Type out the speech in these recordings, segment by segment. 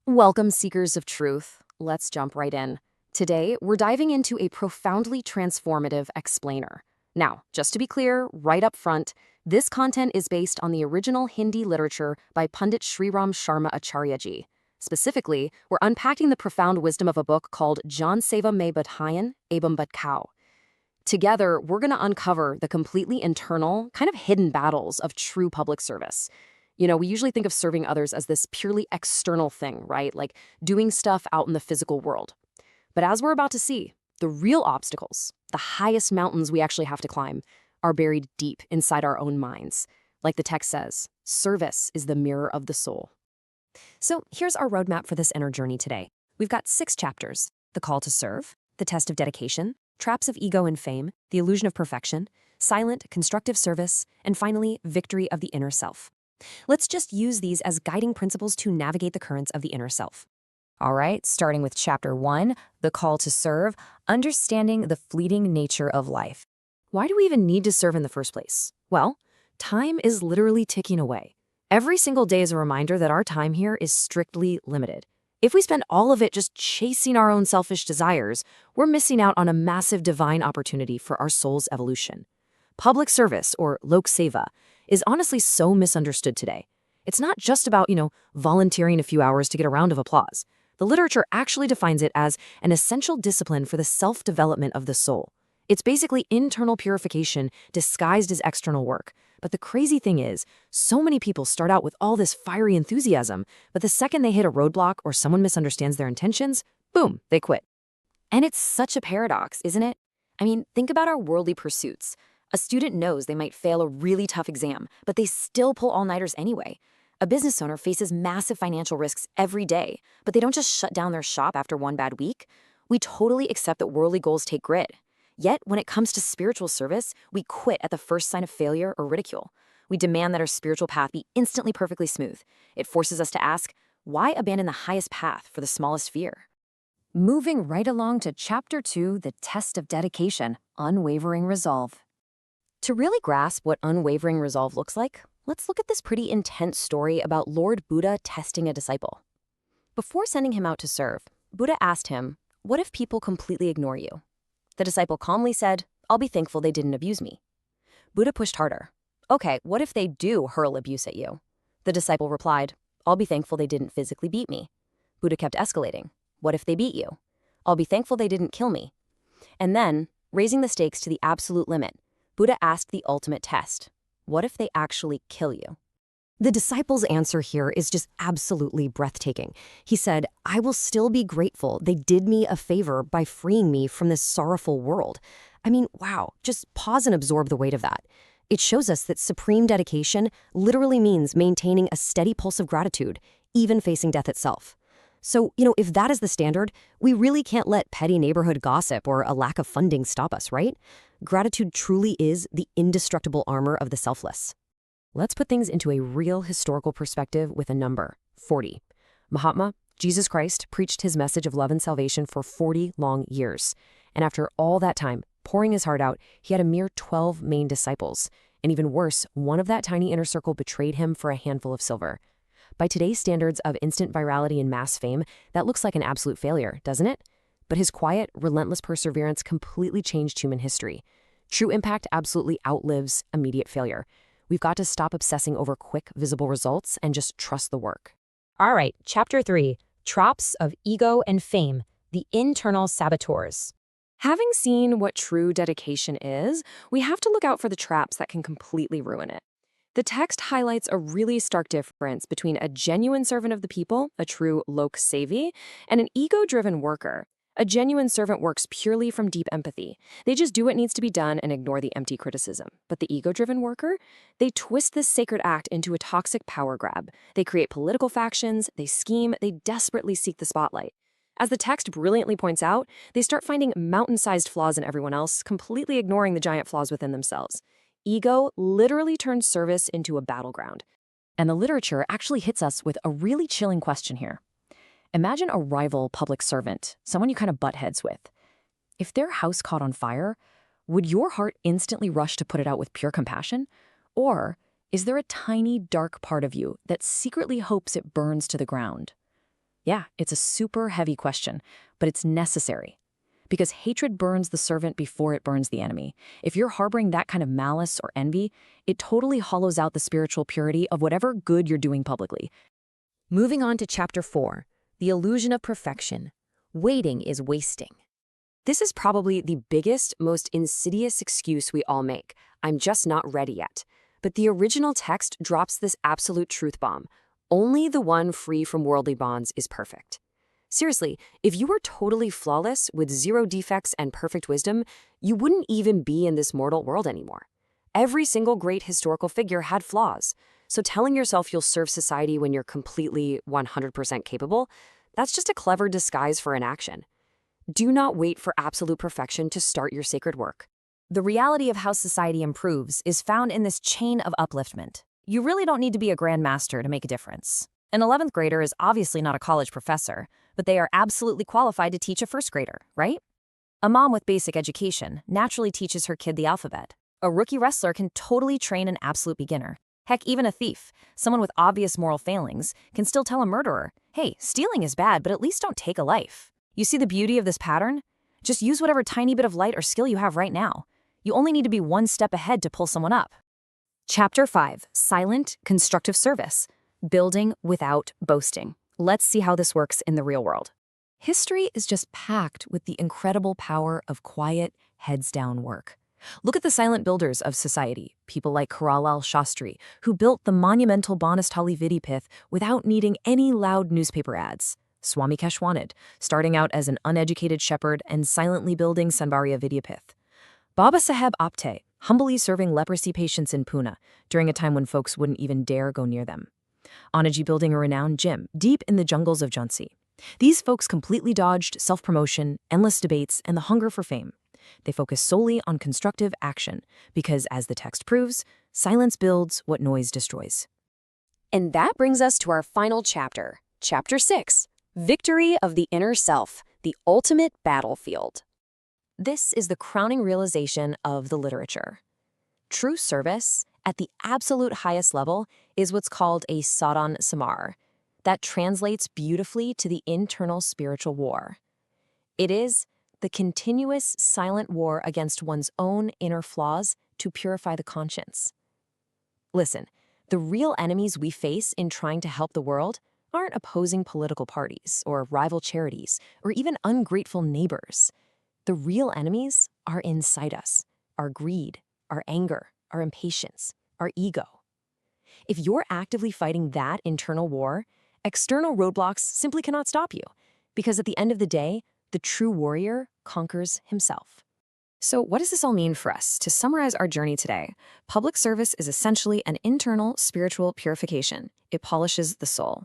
Welcome, seekers of truth. Let's jump right in. Today, we're diving into a profoundly transformative explainer. Now, just to be clear, right up front, this content is based on the original Hindi literature by Pandit Shriram Sharma Acharya ji. Specifically, we're unpacking the profound wisdom of a book called Jan Seva Mein Badhayan, Abam Badkau. Together, we're going to uncover the completely internal, kind of hidden battles of true public service. We usually think of serving others as this purely external thing, right? Like doing stuff out in the physical world. But as we're about to see, the real obstacles, the highest mountains we actually have to climb, are buried deep inside our own minds. Like the text says, service is the mirror of the soul. So here's our roadmap for this inner journey today. We've got 6 chapters: the call to serve, the test of dedication, traps of ego and fame, the illusion of perfection, silent, constructive service, and finally, victory of the inner self. Let's just use these as guiding principles to navigate the currents of the inner self. All right, starting with Chapter 1, the call to serve, understanding the fleeting nature of life. Why do we even need to serve in the first place? Well, time is literally ticking away. Every single day is a reminder that our time here is strictly limited. If we spend all of it just chasing our own selfish desires, we're missing out on a massive divine opportunity for our soul's evolution. Public service, or lok seva, is honestly so misunderstood today. It's not just about, volunteering a few hours to get a round of applause. The literature actually defines it as an essential discipline for the self-development of the soul. It's basically internal purification disguised as external work. But the crazy thing is, so many people start out with all this fiery enthusiasm, but the second they hit a roadblock or someone misunderstands their intentions, boom, they quit. And it's such a paradox, isn't it? I mean, think about our worldly pursuits. A student knows they might fail a really tough exam, but they still pull all-nighters anyway. A business owner faces massive financial risks every day, but they don't just shut down their shop after one bad week. We totally accept that worldly goals take grit. Yet, when it comes to spiritual service, we quit at the first sign of failure or ridicule. We demand that our spiritual path be instantly perfectly smooth. It forces us to ask, why abandon the highest path for the smallest fear? Moving right along to Chapter 2, the test of dedication, unwavering resolve. To really grasp what unwavering resolve looks like, let's look at this pretty intense story about Lord Buddha testing a disciple. Before sending him out to serve, Buddha asked him, "What if people completely ignore you?" The disciple calmly said, "I'll be thankful they didn't abuse me." Buddha pushed harder. "Okay, what if they do hurl abuse at you?" The disciple replied, "I'll be thankful they didn't physically beat me." Buddha kept escalating. "What if they beat you?" "I'll be thankful they didn't kill me." And then, raising the stakes to the absolute limit, Buddha asked the ultimate test. What if they actually kill you? The disciple's answer here is just absolutely breathtaking. He said, "I will still be grateful they did me a favor by freeing me from this sorrowful world." I mean, wow, just pause and absorb the weight of that. It shows us that supreme dedication literally means maintaining a steady pulse of gratitude, even facing death itself. So, if that is the standard, we really can't let petty neighborhood gossip or a lack of funding stop us, right? Gratitude truly is the indestructible armor of the selfless. Let's put things into a real historical perspective with a number: 40. Mahatma, Jesus Christ, preached his message of love and salvation for 40 long years. And after all that time, pouring his heart out, he had a mere 12 main disciples. And even worse, one of that tiny inner circle betrayed him for a handful of silver. By today's standards of instant virality and mass fame, that looks like an absolute failure, doesn't it? But his quiet, relentless perseverance completely changed human history. True impact absolutely outlives immediate failure. We've got to stop obsessing over quick, visible results and just trust the work. All right, Chapter 3, Traps of Ego and Fame, the Internal Saboteurs. Having seen what true dedication is, we have to look out for the traps that can completely ruin it. The text highlights a really stark difference between a genuine servant of the people, a true lok sevi, and an ego-driven worker. A genuine servant works purely from deep empathy. They just do what needs to be done and ignore the empty criticism. But the ego-driven worker, they twist this sacred act into a toxic power grab. They create political factions, they scheme, they desperately seek the spotlight. As the text brilliantly points out, they start finding mountain-sized flaws in everyone else, completely ignoring the giant flaws within themselves. Ego literally turns service into a battleground. And the literature actually hits us with a really chilling question here. Imagine a rival public servant, someone you kind of butt heads with. If their house caught on fire, would your heart instantly rush to put it out with pure compassion? Or is there a tiny, dark part of you that secretly hopes it burns to the ground? Yeah, it's a super heavy question, but it's necessary. Because hatred burns the servant before it burns the enemy. If you're harboring that kind of malice or envy, it totally hollows out the spiritual purity of whatever good you're doing publicly. Moving on to Chapter 4, the illusion of perfection. Waiting is wasting. This is probably the biggest, most insidious excuse we all make. I'm just not ready yet. But the original text drops this absolute truth bomb. Only the one free from worldly bonds is perfect. Seriously, if you were totally flawless with zero defects and perfect wisdom, you wouldn't even be in this mortal world anymore. Every single great historical figure had flaws. So telling yourself you'll serve society when you're completely 100% capable, that's just a clever disguise for inaction. Do not wait for absolute perfection to start your sacred work. The reality of how society improves is found in this chain of upliftment. You really don't need to be a grandmaster to make a difference. An 11th grader is obviously not a college professor, but they are absolutely qualified to teach a first grader, right? A mom with basic education naturally teaches her kid the alphabet. A rookie wrestler can totally train an absolute beginner. Heck, even a thief, someone with obvious moral failings, can still tell a murderer, hey, stealing is bad, but at least don't take a life. You see the beauty of this pattern? Just use whatever tiny bit of light or skill you have right now. You only need to be one step ahead to pull someone up. Chapter 5, Silent Constructive Service. Building without boasting. Let's see how this works in the real world. History is just packed with the incredible power of quiet, heads-down work. Look at the silent builders of society, people like Karalal Shastri, who built the monumental Banastali Vidipith without needing any loud newspaper ads. Swami Keshwanand, starting out as an uneducated shepherd and silently building Sanbariya Vidyapith. Baba Saheb Apte, humbly serving leprosy patients in Pune during a time when folks wouldn't even dare go near them. Anaji building a renowned gym deep in the jungles of Jhansi. These folks completely dodged self-promotion, endless debates, and the hunger for fame. They focus solely on constructive action because, as the text proves, silence builds what noise destroys. And that brings us to our final chapter, Chapter 6, Victory of the Inner Self, the Ultimate Battlefield. This is the crowning realization of the literature. True service, at the absolute highest level, is what's called a sadhan samar. That translates beautifully to the internal spiritual war. It is the continuous silent war against one's own inner flaws to purify the conscience. Listen, the real enemies we face in trying to help the world aren't opposing political parties or rival charities or even ungrateful neighbors. The real enemies are inside us, our greed, our anger, our impatience, our ego. If you're actively fighting that internal war, external roadblocks simply cannot stop you, because at the end of the day, the true warrior conquers himself. So what does this all mean for us? To summarize our journey today, public service is essentially an internal spiritual purification. It polishes the soul.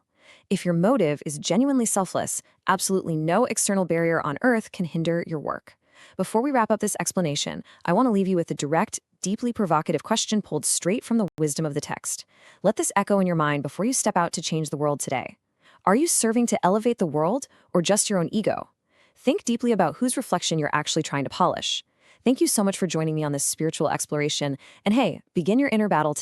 If your motive is genuinely selfless, absolutely no external barrier on earth can hinder your work. Before we wrap up this explanation, I want to leave you with a direct, deeply provocative question pulled straight from the wisdom of the text. Let this echo in your mind before you step out to change the world today. Are you serving to elevate the world or just your own ego? Think deeply about whose reflection you're actually trying to polish. Thank you so much for joining me on this spiritual exploration. And hey, begin your inner battle today.